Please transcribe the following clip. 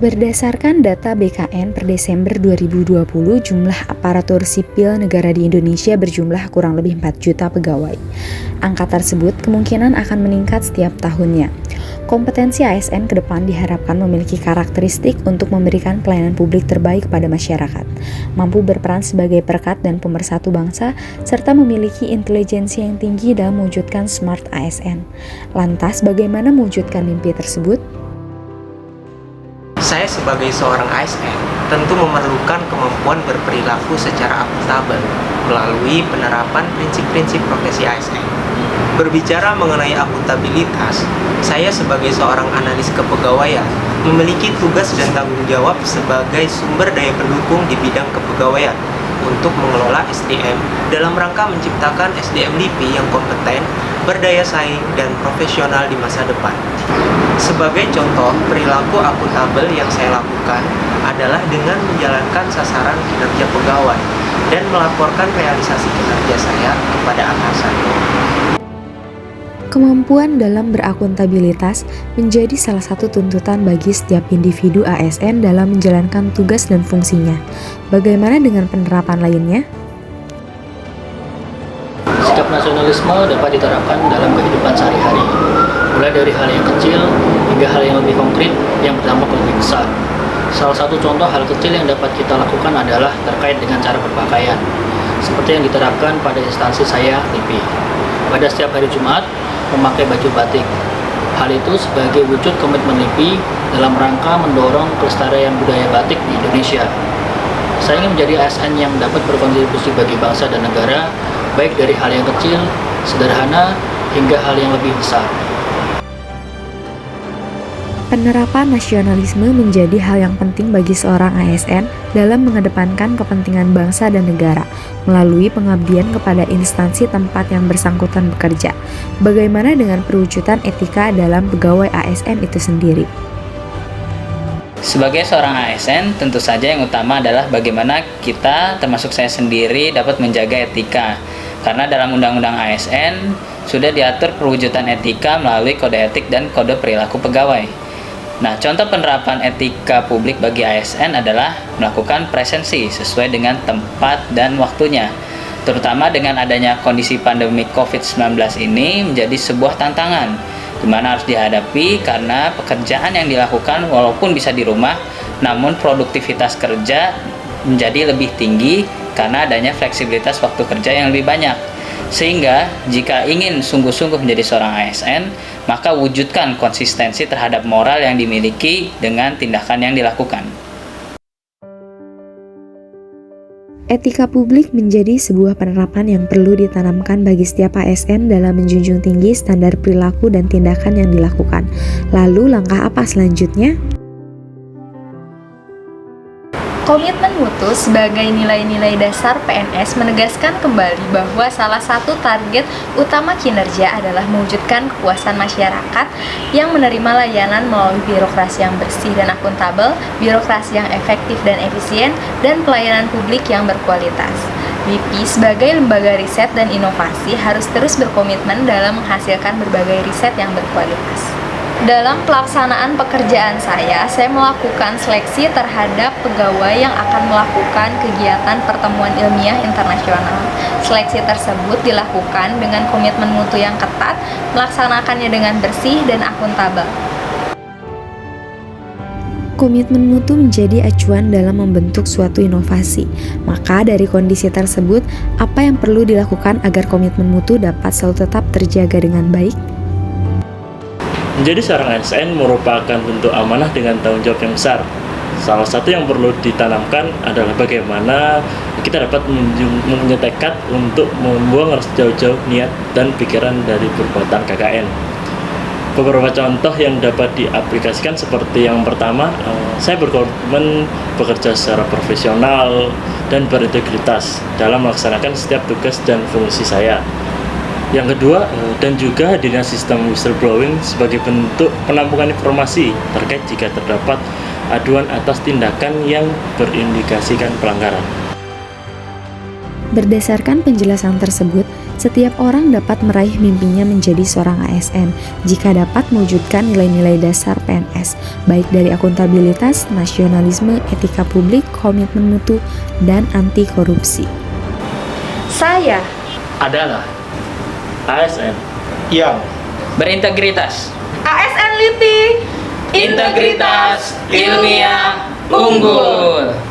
Berdasarkan data BKN per Desember 2020, jumlah aparatur sipil negara di Indonesia berjumlah kurang lebih 4 juta pegawai. Angka tersebut kemungkinan akan meningkat setiap tahunnya. Kompetensi ASN ke depan diharapkan memiliki karakteristik untuk memberikan pelayanan publik terbaik kepada masyarakat, mampu berperan sebagai perekat dan pemersatu bangsa, serta memiliki intelijensi yang tinggi dalam mewujudkan smart ASN. Lantas, bagaimana mewujudkan mimpi tersebut? Saya sebagai seorang ASN tentu memerlukan kemampuan berperilaku secara akuntabel melalui penerapan prinsip-prinsip profesi ASN. Berbicara mengenai akuntabilitas, saya sebagai seorang analis kepegawaian memiliki tugas dan tanggung jawab sebagai sumber daya pendukung di bidang kepegawaian untuk mengelola SDM dalam rangka menciptakan SDM LIPI yang kompeten, berdaya saing, dan profesional di masa depan. Sebagai contoh, perilaku akuntabel yang saya lakukan adalah dengan menjalankan sasaran kinerja pegawai dan melaporkan realisasi kinerja saya kepada atasan. Kemampuan dalam berakuntabilitas menjadi salah satu tuntutan bagi setiap individu ASN dalam menjalankan tugas dan fungsinya. Bagaimana dengan penerapan lainnya? Sikap nasionalisme dapat diterapkan dalam kehidupan sehari-hari, mulai dari hal yang kecil hingga hal yang lebih konkret yang berdampak lebih besar. Salah satu contoh hal kecil yang dapat kita lakukan adalah terkait dengan cara berpakaian, seperti yang diterapkan pada instansi saya, LIPI. Pada setiap hari Jumat, memakai baju batik. Hal itu sebagai wujud komitmen LIPI dalam rangka mendorong pelestarian budaya batik di Indonesia. Saya ingin menjadi ASN yang dapat berkontribusi bagi bangsa dan negara, baik dari hal yang kecil, sederhana, hingga hal yang lebih besar. Penerapan nasionalisme menjadi hal yang penting bagi seorang ASN dalam mengedepankan kepentingan bangsa dan negara melalui pengabdian kepada instansi tempat yang bersangkutan bekerja. Bagaimana dengan perwujudan etika dalam pegawai ASN itu sendiri? Sebagai seorang ASN, tentu saja yang utama adalah bagaimana kita, termasuk saya sendiri, dapat menjaga etika. Karena dalam Undang-Undang ASN sudah diatur perwujudan etika melalui kode etik dan kode perilaku pegawai. Nah, contoh penerapan etika publik bagi ASN adalah melakukan presensi sesuai dengan tempat dan waktunya. Terutama dengan adanya kondisi pandemi COVID-19 ini menjadi sebuah tantangan, di mana harus dihadapi karena pekerjaan yang dilakukan walaupun bisa di rumah, namun produktivitas kerja menjadi lebih tinggi karena adanya fleksibilitas waktu kerja yang lebih banyak. Sehingga jika ingin sungguh-sungguh menjadi seorang ASN, maka wujudkan konsistensi terhadap moral yang dimiliki dengan tindakan yang dilakukan. Etika publik menjadi sebuah penerapan yang perlu ditanamkan bagi setiap ASN dalam menjunjung tinggi standar perilaku dan tindakan yang dilakukan. Lalu langkah apa selanjutnya? Komitmen mutu sebagai nilai-nilai dasar PNS menegaskan kembali bahwa salah satu target utama kinerja adalah mewujudkan kepuasan masyarakat yang menerima layanan melalui birokrasi yang bersih dan akuntabel, birokrasi yang efektif dan efisien, dan pelayanan publik yang berkualitas. LIPI sebagai lembaga riset dan inovasi harus terus berkomitmen dalam menghasilkan berbagai riset yang berkualitas. Dalam pelaksanaan pekerjaan saya melakukan seleksi terhadap pegawai yang akan melakukan kegiatan pertemuan ilmiah internasional. Seleksi tersebut dilakukan dengan komitmen mutu yang ketat, melaksanakannya dengan bersih dan akuntabel. Komitmen mutu menjadi acuan dalam membentuk suatu inovasi. Maka dari kondisi tersebut, apa yang perlu dilakukan agar komitmen mutu dapat selalu tetap terjaga dengan baik? Menjadi seorang ASN merupakan bentuk amanah dengan tanggung jawab yang besar. Salah satu yang perlu ditanamkan adalah bagaimana kita dapat mempunyai tekad untuk membuang jauh-jauh niat dan pikiran dari perbuatan KKN. Beberapa contoh yang dapat diaplikasikan seperti yang pertama, saya berkomitmen bekerja secara profesional dan berintegritas dalam melaksanakan setiap tugas dan fungsi saya. Yang kedua, dan juga hadirnya sistem whistleblowing sebagai bentuk penampungan informasi terkait jika terdapat aduan atas tindakan yang berindikasikan pelanggaran. Berdasarkan penjelasan tersebut, Setiap orang dapat meraih mimpinya menjadi seorang ASN jika dapat mewujudkan nilai-nilai dasar PNS, baik dari akuntabilitas, nasionalisme, etika publik, komitmen mutu, dan anti korupsi. Saya Adalah ASN Yang Berintegritas. ASN LIPI Integritas ilmiah unggul.